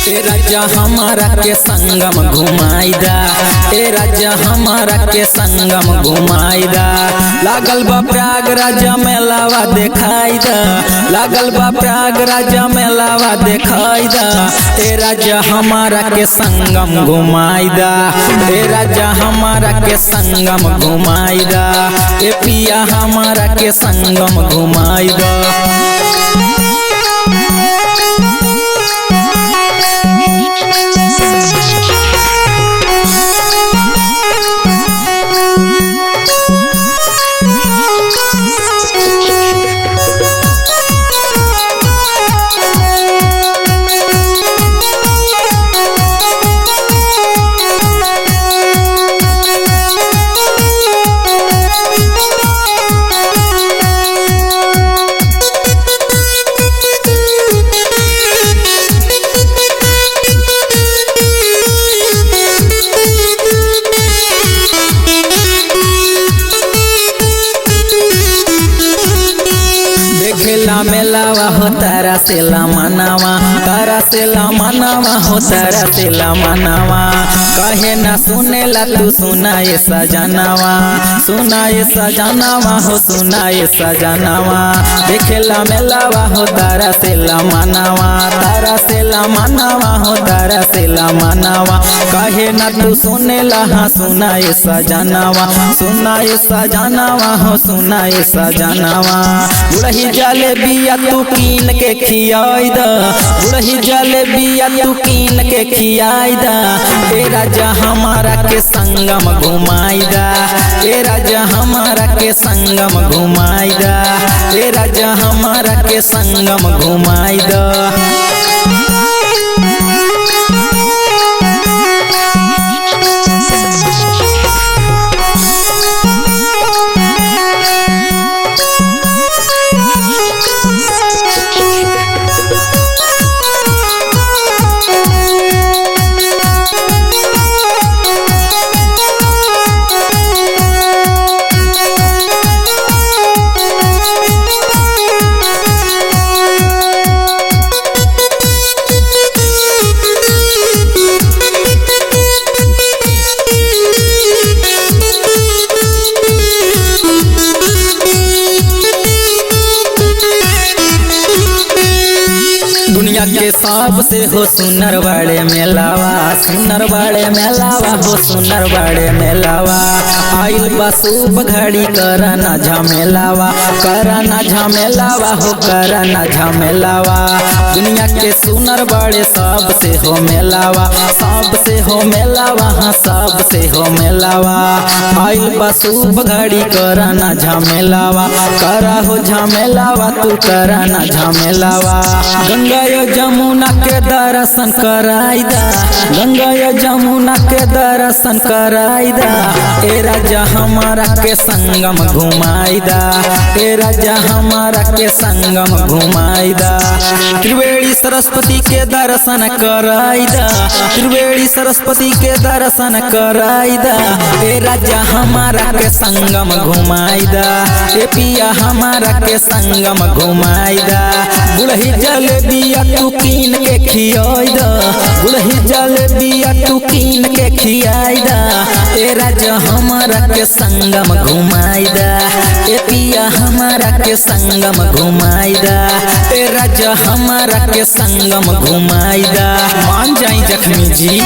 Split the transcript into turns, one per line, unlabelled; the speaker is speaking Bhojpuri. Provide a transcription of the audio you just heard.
ए राजा हमारा के संगम घुमाईदा, ए राजा हमारा के संगम घुमाईदा। लागल बा प्रयागराज मेलावा देखाईदा, लागल बा प्रयागराज मेलावा देखाईदा। ए राजा हमारा के संगम घुमाईदा, ए राजा हमारा के संगम घुमाईदा। ए पिया हमारा के संगम घुमाईदा। देखेला मेलावा हो तारा से ला मनावा, तारा से ला मनावा हो तारा से ला मनावा। कहे ना सुनेला तू सुनाए सजनावा, सुनाए सजनावा हो सुनाए सजनावा। देखेला मेलावा हो तारा से ला मनावा, तारा से ला मनावा हो तारा से ला मनावा। कहे ना तू सुनेला हाँ सुनाए सजनावा, सुनाए सजनावा हो सुनाए सजनावा। बुढ़ही जलेबिया तू कीन के खियाई दा, बुढ़ही जलेबिया तू कीन के खियाई दा। ए राजा हमारा के संगम घुमाईदा, ए राजा हमारा के संगम घुमाईदा, ए राजा हमारा के संगम घुमाईदा। दुनिया के सबसे हो सुनर बड़े मेलावा, सुनर बड़े मेलावा हो सुनर बड़े मेलावा। आइल बा शुभ घड़ी करना झमेलावा, करना झमेलावा हो करना झमेलावा। दुनिया के सुनर बड़े सबसे हो मेलावा, सबसे हो मेलावा हाँ सबसे हो मेलावा। आइल बा शुभ घड़ी करना झमेलावा, करा हो झमेलावा तू करना झमेलावा। गंगा जमुना के दर्शन कराईदा, गंगा जमुना के दर्शन कराईदा। ए राजा हमारा के संगम घुमाईदा, ए राजा हमारा के संगम घुमाईदा। त्रिवेणी सरस्वती के दर्शन कराईदा, त्रिवेणी सरस्वती के दर्शन कराईदा। ए राजा हमारा के संगम घुमाईदा, ए पिया हमारा के संगम घुमाईदा। बुढ़ही जलेबिया तू कीन के खियाईदा, बुढ़ही जलेबिया तू कीन के खियाईदा। ए राजा हमारा के संगम घुमाईदा, ए पिया हमारा के संगम घुमाईदा। ए राजा हमारा के संगम घुमाईदा। मान जाई जख्मी जी।